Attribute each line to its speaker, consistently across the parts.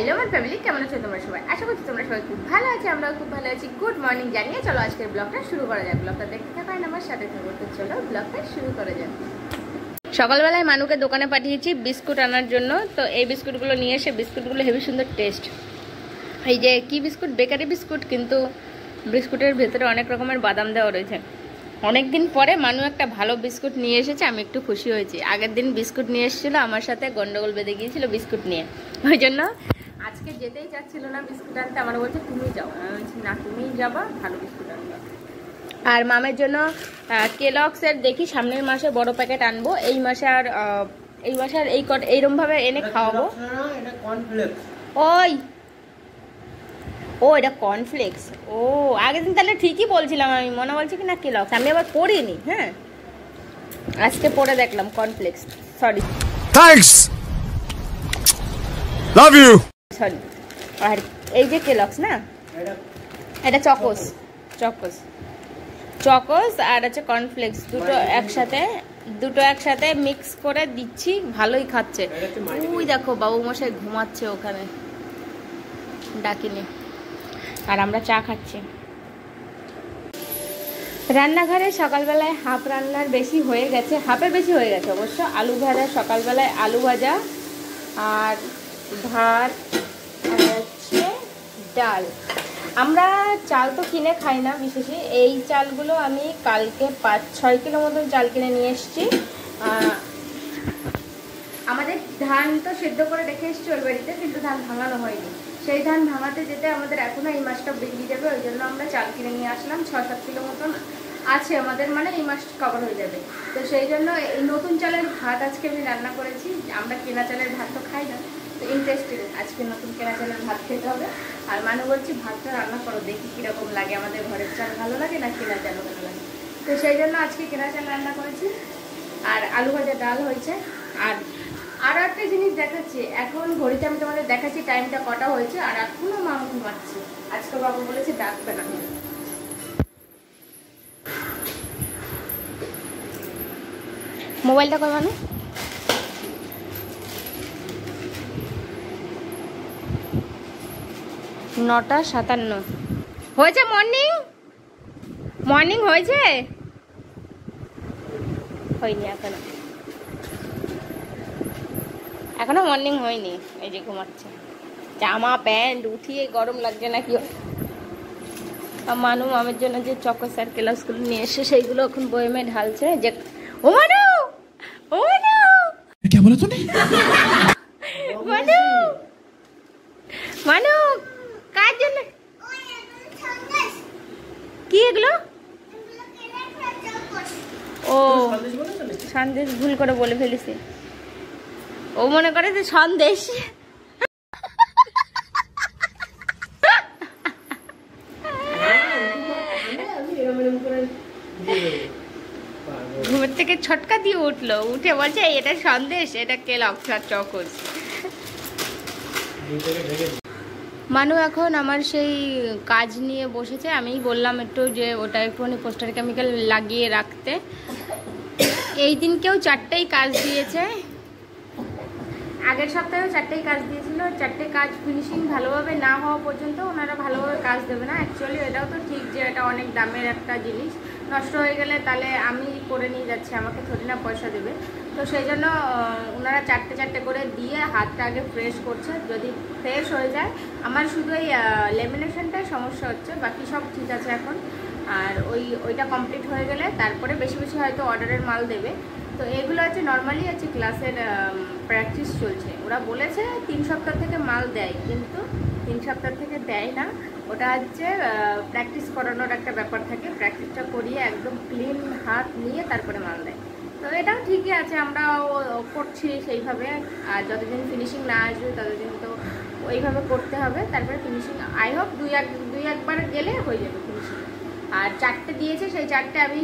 Speaker 1: Hello আমার family, কেমন আছো তোমরা সবাই? আশা করছি তোমরা সবাই খুব ভালো আছো, আমরাও খুব ভালো আছি। গুড মর্নিং জানিয়ে চলো আজকের ব্লগটা শুরু করা যাক। ব্লগটা দেখতে থাকো আর আমার সাথে থাকো। তো চলো ব্লগটা শুরু করা যাক। সকালবেলায় মানুকে দোকানে পাঠিয়েছি বিস্কুট আনার জন্য। তো এই বিস্কুটগুলো নিয়ে এসে, বিস্কুটগুলো হেবি সুন্দর টেস্ট। এই যে কি বিস্কুট, বেকারি বিস্কুট, কিন্তু বিস্কুটের ভেতরে অনেক রকমের বাদাম দেওয়া রয়েছে। অনেকদিন পরে মানু একটা ভালো বিস্কুট নিয়ে এসেছে, আমি একটু খুশি হয়েছি। আগের দিন বিস্কুট নিয়ে এসেছিলো, আমার সাথে গন্ডগোল বেঁধে গিয়েছিল বিস্কুট নিয়ে, ওই জন্য আজকে যেতেই চাচ্ছিল না বিস্কুট আনতে। আমার বলছে তুমি যাও, আমি বলছি না তুমিই যাবা, ভালো বিস্কুট আনবা। আর মামের জন্য কেলগসের দেখি সামনের মাসে বড় প্যাকেট আনবো। এই মাসে আর এইরকমভাবে এনে খাওয়াবো। ওই ও এটা কর্নফ্লেক্স। ও আগের দিন তাহলে ঠিকই বলছিলাম, আমি মনে বলছি কি না কেলগস, আমি আবার পড়িনি। হ্যাঁ আজকে পড়ে দেখলাম cornflakes, sorry
Speaker 2: thanks, love you,
Speaker 1: sorry. আর এই যে কেলগস না, এটা চকোস চকোস চকোস আর হচ্ছে কর্নফ্লেক্স, দুটো একসাথে মিক্স করে দিচ্ছি। ভালোই খাচ্ছে। ওই দেখো বাবু মশাই ঘুমাচ্ছে ওখানে, ডাকিনি। আর আমরা চা খাচ্ছি। রান্নাঘরে সকালবেলায় হাফ রান্নার বেশি হয়ে গেছে, হাফের বেশি হয়ে গেছে অবশ্য। আলু ভাজা, সকালবেলায় আলু ভাজা আর ভাত আর হচ্ছে ডাল। আমরা চাল তো কিনে খাই না বিশেষে। এই চালগুলো আমি কালকে 5-6 কিলো মতন চাল কিনে নিয়ে এসেছি। আমাদের ধান তো সেদ্ধ করে রেখে এসেছি ওর বাড়িতে, কিন্তু ধান ভাঙানো হয়নি। সেই ধান ভাঙাতে যেতে আমাদের এখনও এই মাসটা বেরিয়ে যাবে, ওই জন্য আমরা চাল কিনে নিয়ে আসলাম। 6-7 কিলো মতন আছে আমাদের, মানে এই মাসটা কভার হয়ে যাবে। তো সেই জন্য এই নতুন চালের ভাত আজকে আমি রান্না করেছি। আমরা কেনা চালের ভাত তো খাই না, তো ইন্টারেস্টেড আজকে নতুন কেনা চালের ভাত খেতে হবে। আর মানু বলছি ভাতটা রান্না করো, দেখি কীরকম লাগে, আমাদের ঘরের চাল ভালো লাগে না কেনা চাল ভালো লাগে। তো সেই জন্য আজকে কেনা চাল রান্না করেছি। আর আলু ভাজা, ডাল হয়েছে। আর একটা জিনিস দেখাচ্ছি, এখন ঘড়িতে আমি তোমাদের দেখাচ্ছি টাইমটা কটা হয়েছে। আর এখনো মা ঘুমাচ্ছে। আজকে বাবু বলেছে ডাকবে না। মোবাইলটা কই মানে 9:57 হয়েছে। মর্নিং হয়েছে, হয়নি এখনো মর্নিং হয়নি। এই যে ঘুমাচ্ছে, জামা প্যান্ট উঠিয়ে গরম লাগছে নাকি। মানু মামের জন্য যে চকোস আর কেলগসগুলো নিয়ে এসে সেইগুলো এখন বয়েমে ঢালছে। যে ও মানু, ও মানু,
Speaker 2: क्या बोला तूने?
Speaker 1: মানু, মানু কার জন্য কি এগুলো? ও সন্দেশ ভুল করে বলে ফেলেছি। ও মনে করে যে সন্দেশ। ঘুমের থেকে ছটকা দিয়ে উঠলো, উঠে বলছে এটা সন্দেশ, এটা কেলগস আর চকোস। মানু এখন আমার সেই কাজ নিয়ে বসেছে। আমি বললাম একটু যে ওটা একটুখানি পোস্টার কেমিক্যাল লাগিয়ে রাখতে। এই দিনকেও 4টেই কাজ দিয়েছে, আগের সপ্তাহেও 4টেই কাজ দিয়েছিল। 4টে কাজ ফিনিশিং ভালোভাবে না হওয়া পর্যন্ত ওনারা ভালোভাবে কাজ দেবে না। অ্যাকচুয়ালি এটাও তো ঠিক যে এটা অনেক দামের একটা জিনিস, নষ্ট হয়ে গেলে তাহলে আমি করে নিয়ে যাচ্ছি, আমাকে থোড়ি না পয়সা দেবে। তো সেই জন্য ওনারা 4টে করে দিয়ে হাতটা আগে ফ্রেশ করছে। যদি ফ্রেশ হয়ে যায়, আমার শুধু এই লেমিনেশনটাই সমস্যা হচ্ছে, বাকি সব ঠিক আছে এখন। আর ওইটা কমপ্লিট হয়ে গেলে তারপরে বেশি হয়তো অর্ডারের মাল দেবে। তো এগুলো হচ্ছে নর্মালি হচ্ছে ক্লাসের প্র্যাকটিস চলছে। ওরা বলেছে 3 সপ্তাহ থেকে মাল দেয়, কিন্তু 3 সপ্তাহ থেকে দেয় না। ওটা হচ্ছে প্র্যাকটিস করানোর একটা ব্যাপার থাকে, প্র্যাকটিসটা করিয়ে একদম ক্লিন হাত নিয়ে তারপরে মাল দেয়। তো এটাও ঠিকই আছে, আমরাও করছি সেইভাবে। আর যতদিন ফিনিশিং না আসবে ততদিন তো ওইভাবে করতে হবে। তারপরে ফিনিশিং আই হোপ দুই একবার গেলে হয়ে যাবে ফিনিশিং। আর 4টে দিয়েছে, সেই 4টে আমি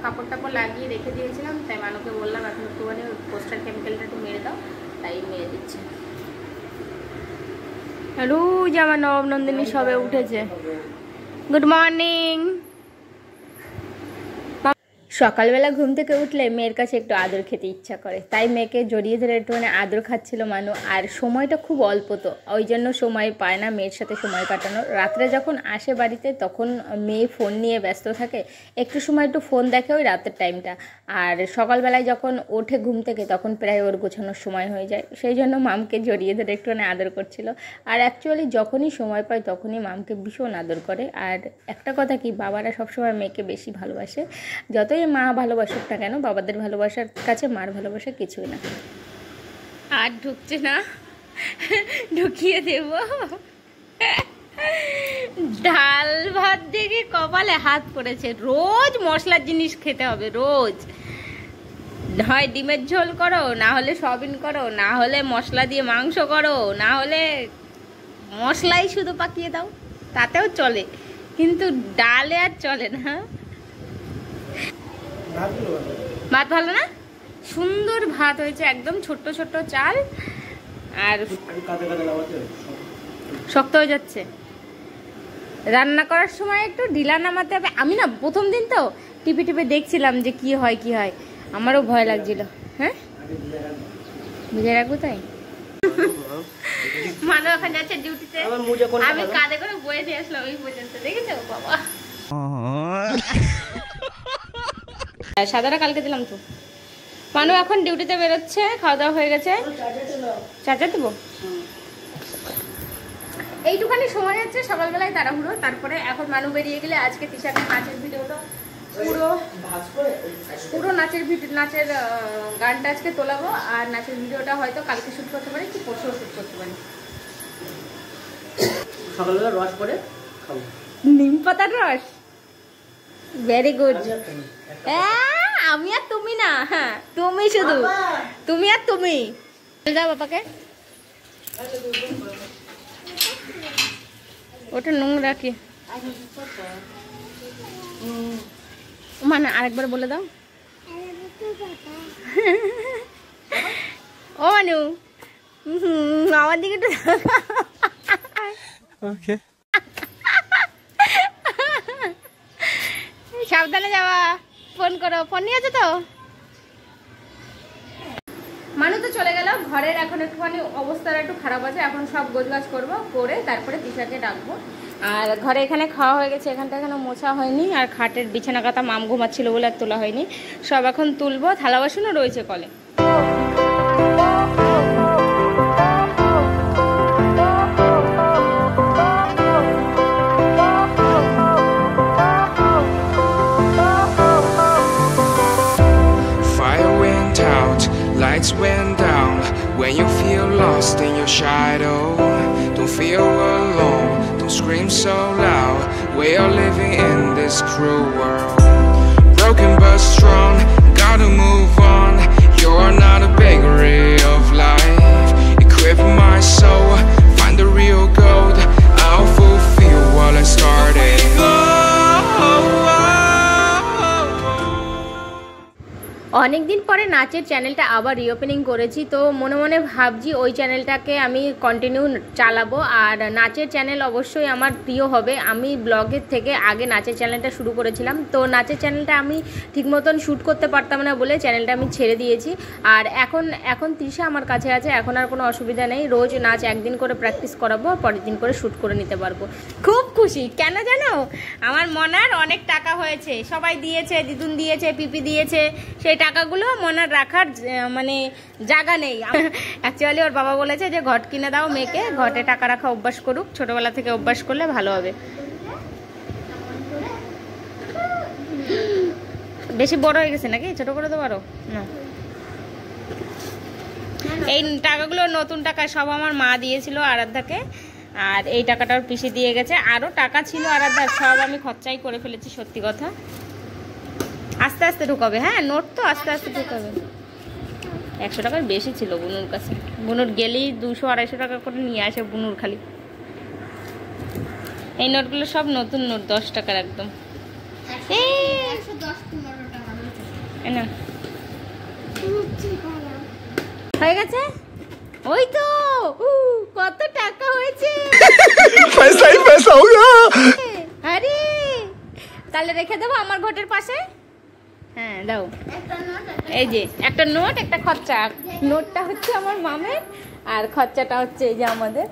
Speaker 1: কাপড় টাপড় লাগিয়ে রেখে দিয়েছিলাম। তাই মানুকে বললাম এখন একটুখানি পোস্টার কেমিক্যালটা একটু মেরে দাও, তাই মেরে দিচ্ছে। রোজ আমার নবম নন্দিনী সবে উঠেছে। Good morning. সকালবেলা ঘুম থেকে উঠলে মেয়ের কাছে একটু আদর খেতে ইচ্ছা করে, তাই মেয়েকে জড়িয়ে ধরে একটুখানি আদর খাচ্ছিল মানু। আর সময়টা খুব অল্প, তো ওই জন্য সময় পায় না মেয়ের সাথে সময় কাটানোর। রাত্রে যখন আসে বাড়িতে তখন মেয়ে ফোন নিয়ে ব্যস্ত থাকে, একটু সময় একটু ফোন দেখে ওই রাতের টাইমটা। আর সকালবেলায় যখন ওঠে ঘুম থেকে তখন প্রায় ওর গোছানোর সময় হয়ে যায়, সেই জন্য মামকে জড়িয়ে ধরে একটুখানি আদর করছিল। আর অ্যাকচুয়ালি যখনই সময় পায় তখনই মামকে ভীষণ আদর করে। আর একটা কথা কি, বাবারা সবসময় মেয়েকে বেশি ভালোবাসে, যতই মা ভালোবাসুক না কেন, বাবাদের ভালোবাসার কাছে মার ভালোবাসা কিছুই না। আর ঢুকছে না, ঢুকিয়ে দেব। ডাল ভাত দেখে কপালে হাত পড়েছে। রোজ মশলার জিনিস খেতে হবে, রোজ। হয় ডিমের ঝোল করো, না হলে সয়াবিন করো, না হলে মশলা দিয়ে মাংস করো, না হলে মশলাই শুধু পাকিয়ে দাও, তাতেও চলে, কিন্তু ডালে আর চলে না। ভাত ভালো না, সুন্দর ভাত হয়েছে, একদম ছোট্ট ছোট্ট চাল, আর শক্ত হয়ে যাচ্ছে। রান্না করার সময় একটু ঢিলা নামাতে হবে। আমি না প্রথম দিন তো টিপে টিপে দেখছিলাম যে কি হয় কি হয়, আমারও ভয় লাগছিল। হ্যাঁ, বুঝে রাখবো তাই। মানু এখন যাচ্ছে ডিউটিতে, আমি কাঁধে করে বয়ে দিয়ে আসলাম ওই পর্যন্ত, দেখেছো বাবা। সাদাটা কালকে দিলাম তো। মানু এখন ডিউটিতে বেরোচ্ছে, খাওয়া দাওয়া হয়ে গেছে। চার্জার দেবো, এইটুখানি সময় হচ্ছে সকালবেলায় তাড়াহুড়ো। তারপরে এখন মানু বেরিয়ে গেলে আজকে তিশাকে নাচের ভিডিওটা পুরো নাচের গানটা আজকে তোলাবো। আর নাচের ভিডিওটা হয়তো কালকে শুট করতে পারি, কি পরশুও শুট করতে পারি।
Speaker 3: সকালবেলা রস করে খাবো,
Speaker 1: নিম পাতার রস, ভেরি গুড। আমি আর তুমি না, হ্যাঁ তুমি, শুধু তুমি আর তুমি। যাও বাবাকে, ওটা নোংরা কি মানে আরেকবার বলে দাও। ও মানু, আমার দিকে একটু সাবধানে যাওয়া। ফোন করো, ফোন নিয়ে আছে তো। মানু তো চলে গেল। ঘরের এখন একটুখানি অবস্থাটা একটু খারাপ আছে, এখন সব গোছগাছ করবো, করে তারপরে তিশাকে ডাকবো। আর ঘরে এখানে খাওয়া হয়ে গেছে, এখানটা এখনো মোছা হয়নি। আর খাটের বিছানা কাতা মাম ঘুমাচ্ছিল বলে আর তোলা হয়নি, সব এখন তুলবো। থালা বাসনও রয়েছে কলে।
Speaker 4: Lights went down when you feel lost in your shadow. Don't feel alone, don't scream so loud. We are living in this cruel world. Broken but strong, gotta move on. You're not a bakery of life. Equip my soul, find the real gold. I'll fulfill what I started.
Speaker 1: অনেকদিন পরে নাচের চ্যানেলটা আবার reopening করেছি, তো মনে মনে ভাবছি ওই চ্যানেলটাকে আমি কন্টিনিউ চালাবো। আর নাচের চ্যানেল অবশ্যই আমার প্রিয় হবে। আমি ব্লগের থেকে আগে নাচের চ্যানেলটা শুরু করেছিলাম, তো নাচের চ্যানেলটা আমি ঠিক মতন শ্যুট করতে পারতাম না বলে চ্যানেলটা আমি ছেড়ে দিয়েছি। আর এখন তৃষা আমার কাছে আছে, এখন আর কোনো অসুবিধা নেই। রোজ নাচ একদিন করে প্র্যাকটিস করাবো, পরের দিন করে শ্যুট করে নিতে পারবো। খুব খুশি, কেন জানো? আমার মনার অনেক টাকা হয়েছে, সবাই দিয়েছে, দিদুন দিয়েছে, পিপি দিয়েছে। সেই টাকাগুলো মনার রাখার মানে জায়গা নেই। অ্যাকচুয়ালি ওর বাবা বলেছে যে ঘট কিনে দাও মেয়েকে, ঘটে টাকা রাখা অভ্যাস করুক, ছোটবেলা থেকে অভ্যাস করলে ভালো হবে। বেশি বড় হয়ে গেছে নাকি? ছোট করে তো পারো না। এই টাকাগুলো নতুন টাকা, সব আমার মা দিয়েছিল আরাধ্যাকে। আর এই টাকাটা ওর পিসি দিয়ে গেছে। আরও টাকা ছিল আরাধ্যার, সব আমি খরচাই করে ফেলেছি, সত্যি কথা। আস্তে আস্তে ঢুকাবে, হ্যাঁ নোট তো আস্তে আস্তে ঢুকাবে। 100 টাকার বেশি ছিল বুনুর কাছে। বুনুর গেলেই 200-250 টাকা করে নিয়ে আসে বুনুর খালি। এই নোটগুলো সব নতুন নোট, 10 টাকার একদম। হয়ে গেছে, ওই তো কত টাকা হয়েছে।
Speaker 2: पैसा ही पैसा होगा।
Speaker 1: আরে তাহলে রেখে দেবো আমার ঘটের পাশে। হ্যাঁ দাও, এই যে একটা নোট, একটা খরচা। নোটটা হচ্ছে আমার মামের, আর খরচাটা হচ্ছে এই যে আমাদের,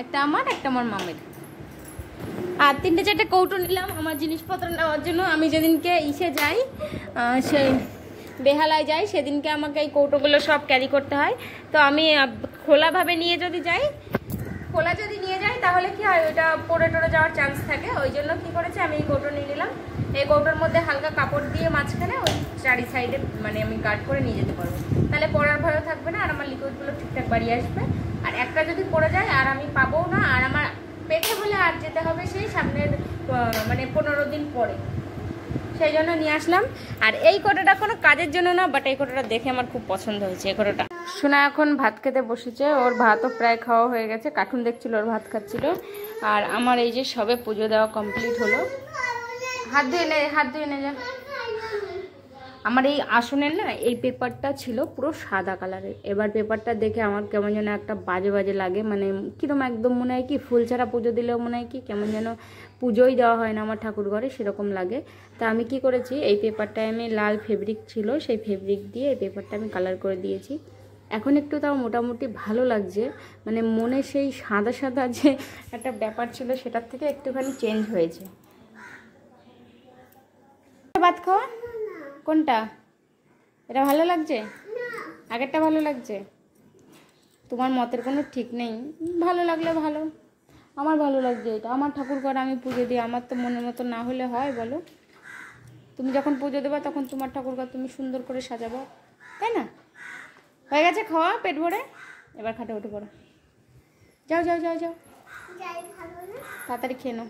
Speaker 1: একটা আমার, একটা আমার মামের। আর 3-4টে কৌটো নিলাম আমার জিনিসপত্র নেওয়ার জন্য। আমি যেদিনকে ইসে যাই, সেই বেহালায় যাই, সেদিনকে আমাকে এই কৌটোগুলো সব ক্যারি করতে হয়। তো আমি খোলাভাবে নিয়ে যদি যাই, খোলা যদি নিয়ে যাই তাহলে কি হয়, ওইটা পড়ে টরে যাওয়ার চান্স থাকে। ওই জন্য কি করেছি, আমি এই কৌটো নিয়ে নিলাম। এই কৌটোর মধ্যে হালকা কাপড় দিয়ে মাঝখানে ওই চারি সাইডে মানে আমি গার্ড করে নিয়ে যেতে পারবো, তাহলে পড়ার ভয়ও থাকবে না, আর আমার লিকুইডগুলো ঠিকঠাক বাড়িয়ে আসবে। আর একটা যদি পড়ে যায় আর আমি পাবো না, আর আমার পেটে হলে আর যেতে হবে সেই সামনের মানে 15 দিন পরে, সেই জন্য নিয়ে আসলাম। আর এই কৌটোটা কোনো কাজের জন্য না, বাট এই কৌটোটা দেখে আমার খুব পছন্দ হয়েছে। এই কৌটোটা শোনা এখন ভাত খেতে বসেছে, ওর ভাতও প্রায় খাওয়া হয়ে গেছে, কার্টুন দেখছিল, ওর ভাত খাচ্ছিল। আর আমার এই যে সবে পুজো দেওয়া কমপ্লিট হলো। হাত ধুয়ে নে, হাত ধুয়ে নে যা। আমার এই আসনের না এই পেপারটা ছিল পুরো সাদা কালারের, এবার পেপারটা দেখে আমার কেমন যেন একটা বাজে বাজে লাগে, মানে কিরকম একদম মনে হয় কি ফুল ছাড়া পুজো দিলেও মনে হয় কি কেমন যেন পুজোই দেওয়া হয় না আমার ঠাকুর ঘরে, সেরকম লাগে। তা আমি কি করেছি, এই পেপারটায় আমি লাল ফেব্রিক ছিল, সেই ফেব্রিক দিয়ে এই পেপারটা আমি কালার করে দিয়েছি। এখন একটু তাও মোটামুটি ভালো লাগছে, মানে মনে সেই সাদা সাদা যে একটা ব্যাপার ছিল সেটার থেকে একটুখানি চেঞ্জ হয়েছে। ভাত খাওয়া কোনটা, এটা ভালো লাগছে, আগেরটা ভালো লাগছে? তোমার মতের কোনো ঠিক নেই, ভালো লাগলে ভালো, আমার ভালো লাগছে এটা। আমার ঠাকুর ঘরে আমি পুজো দিই, আমার তো মনের মতো না হলে হয় বলো? তুমি যখন পুজো দেবা তখন তোমার ঠাকুর ঘর তুমি সুন্দর করে সাজাবো, তাই না? হয়ে গেছে খাওয়া পেট ভরে, এবার খাটে উঠে পড়ো, যাও যাও যাও যাও, তাড়াতাড়ি খেয়ে নাও।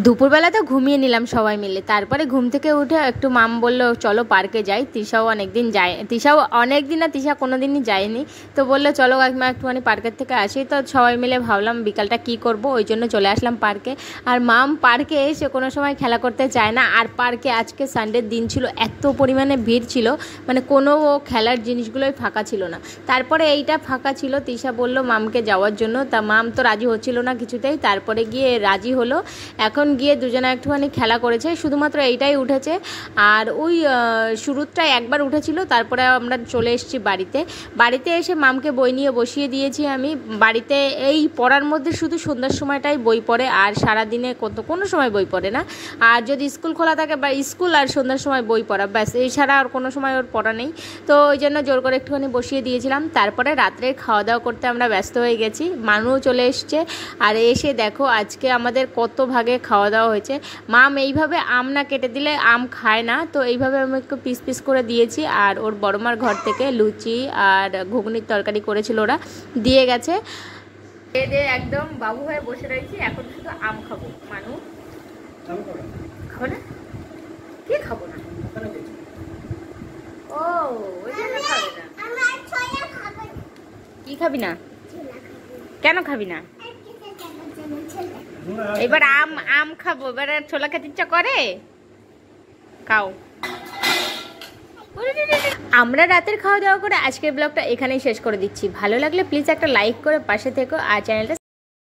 Speaker 1: দুপুরবেলা তো ঘুমিয়ে নিলাম সবাই মিলে, তারপরে ঘুম থেকে উঠে একটু মাম বললো চলো পার্কে যাই। তৃষাও অনেকদিন যায়, তৃষাও অনেকদিন না, তৃষা কোনো দিনই যায়নি, তো বললো চলো কাকিমা একটুখানি পার্কের থেকে আসি। তো সবাই মিলে ভাবলাম বিকালটা কি করব, ওই জন্য চলে আসলাম পার্কে। আর মাম পার্কে এসে কোনো সময় খেলা করতে চায় না, আর পার্কে আজকে সানডের দিন ছিল, এত পরিমাণে ভিড় ছিল, মানে কোনো খেলার জিনিসগুলোই ফাঁকা ছিল না। তারপরে এইটা ফাঁকা ছিল, তৃষা বললো মামকে যাওয়ার জন্য, তা মাম তো রাজি হচ্ছিল না কিছুতেই, তারপরে গিয়ে রাজি হলো। এখন গিয়ে দুজনে একটুখানি খেলা করেছে, শুধুমাত্র এইটাই উঠেছে। আর ওই শুরুটাই একবার উঠেছিল, তারপরে আমরা চলে এসেছি বাড়িতে। বাড়িতে এসে মামকে বই নিয়ে বসিয়ে দিয়েছি আমি। বাড়িতে এই পড়ার মধ্যে শুধু সন্ধ্যার সময়টাই বই পড়ে, আর সারাদিনে কোনো সময় বই পড়ে না। আর যদি স্কুল খোলা থাকে বা স্কুল আর সন্ধ্যার সময় বই পড়া, ব্যাস, এছাড়া আর কোনো সময় ওর পড়া নেই। তো ওই জন্য জোর করে একটুখানি বসিয়ে দিয়েছিলাম। তারপরে রাত্রে খাওয়া দাওয়া করতে আমরা ব্যস্ত হয়ে গেছি, মানুও চলে এসছে। আর এসে দেখো আজকে আমাদের কত ভাগে খাওয়া দাওয়া হয়েছে। মাম এইভাবে আম না কেটে দিলে আম খায় না, তো এইভাবে আমি একটু পিস পিস করে দিয়েছি। আর ওর বড়মার ঘর থেকে লুচি আর ঘুগনির তরকারি করেছিল, ওরা দিয়ে গেছে। একদম বাবু হয়ে বসে রয়েছি, এখন শুধু আম খাবো। মানু খাবো না, কি খাবো না? ও ওই জন্য খাবে না? কি খাবি না? কেন খাবি না? এবার আম খাবো, এবার ছোলা খেতে ইচ্ছা করে, খাও। আমরা রাতের খাওয়া দাওয়া করে আজকের ব্লগটা এখানেই শেষ করে দিচ্ছি। ভালো লাগলে প্লিজ একটা লাইক করে পাশে থেকো, আর চ্যানেলটা